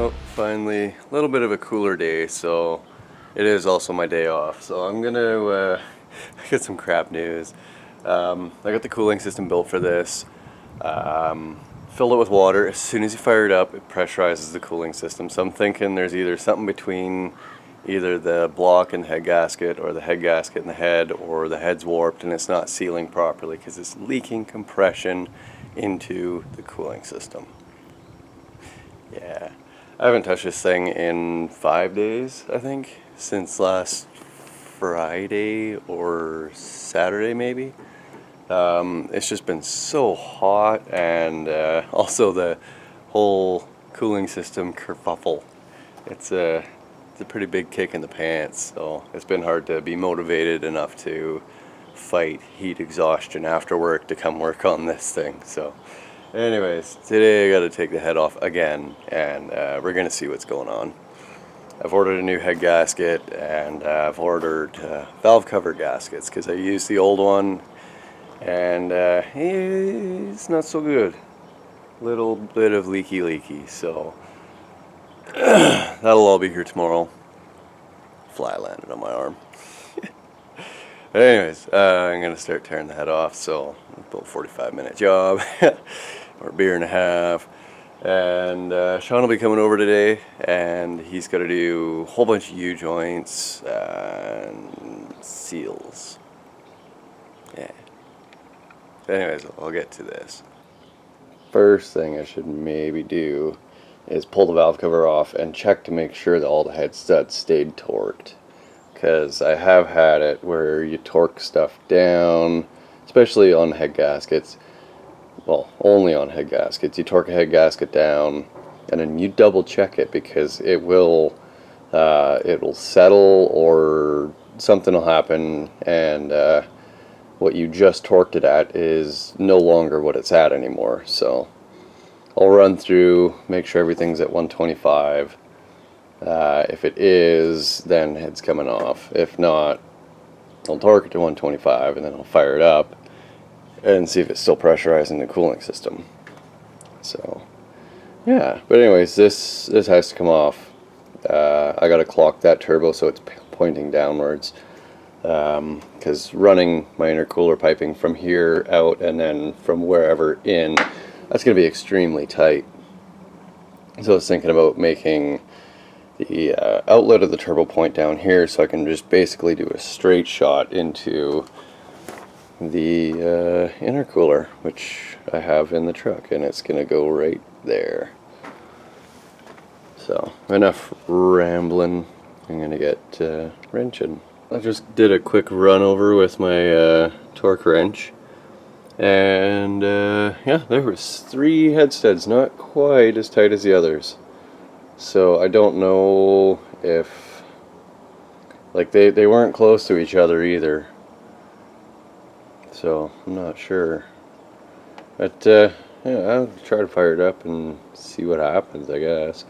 Well, finally, a little bit of a cooler day, so it is also my day off. So I'm gonna get some crap news. I got the cooling system built for this. Filled it with water. As soon as you fire it up, it pressurizes the cooling system. So I'm thinking there's either something between either the block and the head gasket, or the head gasket and the head, or the head's warped and it's not sealing properly because it's leaking compression into the cooling system. Yeah. I haven't touched this thing in 5 days, I think, since last Friday or Saturday maybe. It's just been so hot, and also the whole cooling system kerfuffle. It's a pretty big kick in the pants, so it's been hard to be motivated enough to fight heat exhaustion after work to come work on this thing. So anyways, today I got to take the head off again, and we're going to see what's going on. I've ordered a new head gasket, and I've ordered valve cover gaskets because I used the old one, and it's not so good. Little bit of leaky, so that'll all be here tomorrow. Fly landed on my arm. But anyways, I'm going to start tearing the head off, so about 45-minute job, or a beer and a half. And Sean will be coming over today, and he's got to do a whole bunch of U-joints and seals. Yeah. Anyways, I'll get to this. First thing I should maybe do is pull the valve cover off and check to make sure that all the head studs stayed torqued. Because I have had it where you torque stuff down, especially on head gaskets. Well, only on head gaskets. You torque a head gasket down, and then you double check it, because it will settle, or something will happen, and what you just torqued it at is no longer what it's at anymore. So I'll run through, make sure everything's at 125. If it is, then head's coming off. If not, I'll torque it to 125, and then I'll fire it up and see if it's still pressurizing the cooling system. So yeah, but anyways, this has to come off. I gotta clock that turbo so it's pointing downwards, because running my intercooler piping from here out and then from wherever in, that's gonna be extremely tight. So I was thinking about making the outlet of the turbo point down here, so I can just basically do a straight shot into the intercooler, which I have in the truck, and it's gonna go right there. So enough rambling, I'm gonna get wrenching. I just did a quick run over with my torque wrench, and yeah, there was 3 head studs, not quite as tight as the others. So I don't know if, like, they weren't close to each other either. So I'm not sure. But yeah, I'll try to fire it up and see what happens, I guess.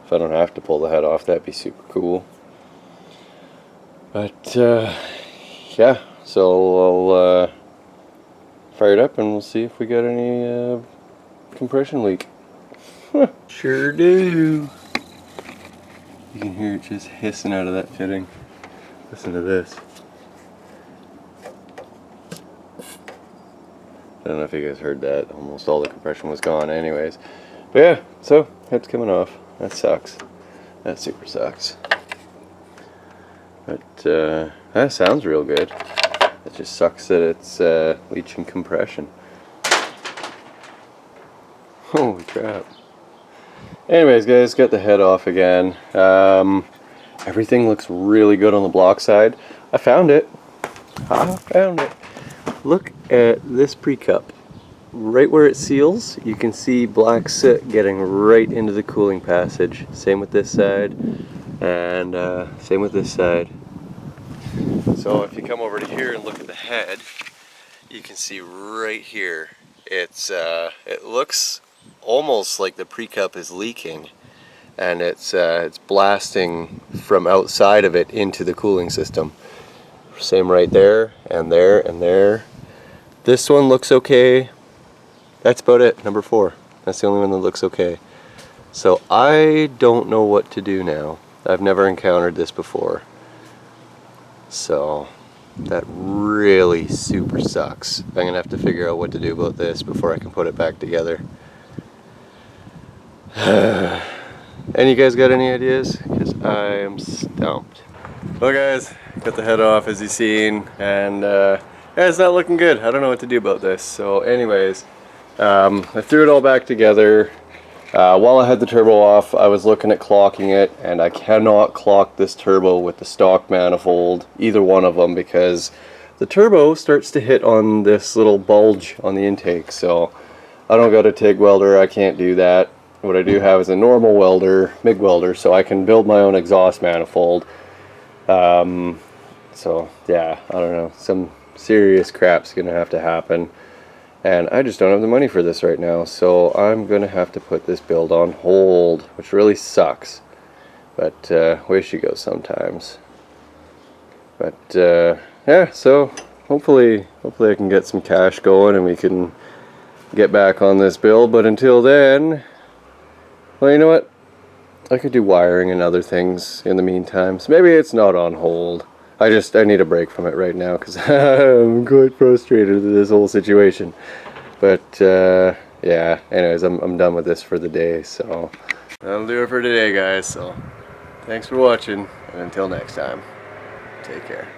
If I don't have to pull the head off, that'd be super cool. But yeah, so I'll fire it up and we'll see if we got any compression leak. Sure do. You can hear it just hissing out of that fitting. Listen to this. I don't know if you guys heard that. Almost all the compression was gone anyways. But yeah, so head's coming off. That sucks. That super sucks. But that sounds real good. It just sucks that it's leaching compression. Holy crap. Anyways, guys, got the head off again. Everything looks really good on the block side. I found it. Look at this pre-cup. Right where it seals, you can see black soot getting right into the cooling passage. Same with this side, and same with this side. So if you come over to here and look at the head, you can see right here, it looks almost like the pre-cup is leaking, and it's blasting from outside of it into the cooling system. Same right there, and there, and there. This one looks okay. That's about it, number 4. That's the only one that looks okay. So I don't know what to do now. I've never encountered this before. So that really super sucks. I'm gonna have to figure out what to do about this before I can put it back together. And you guys got any ideas? Because I am stumped. Well guys, got the head off as you've seen, and yeah, it's not looking good. I don't know what to do about this. So anyways, I threw it all back together. While I had the turbo off, I was looking at clocking it, and I cannot clock this turbo with the stock manifold, either one of them, because the turbo starts to hit on this little bulge on the intake. So I don't got a TIG welder, I can't do that. What I do have is a normal welder, MIG welder, so I can build my own exhaust manifold. So yeah, I don't know, some serious crap's gonna have to happen. And I just don't have the money for this right now, so I'm gonna have to put this build on hold, which really sucks. But way she goes sometimes. But yeah, so hopefully I can get some cash going and we can get back on this build. But until then, well, you know what? I could do wiring and other things in the meantime. So maybe it's not on hold. I need a break from it right now because I'm quite frustrated with this whole situation. But yeah, anyways, I'm done with this for the day. So that'll do it for today, guys. So thanks for watching, and until next time, take care.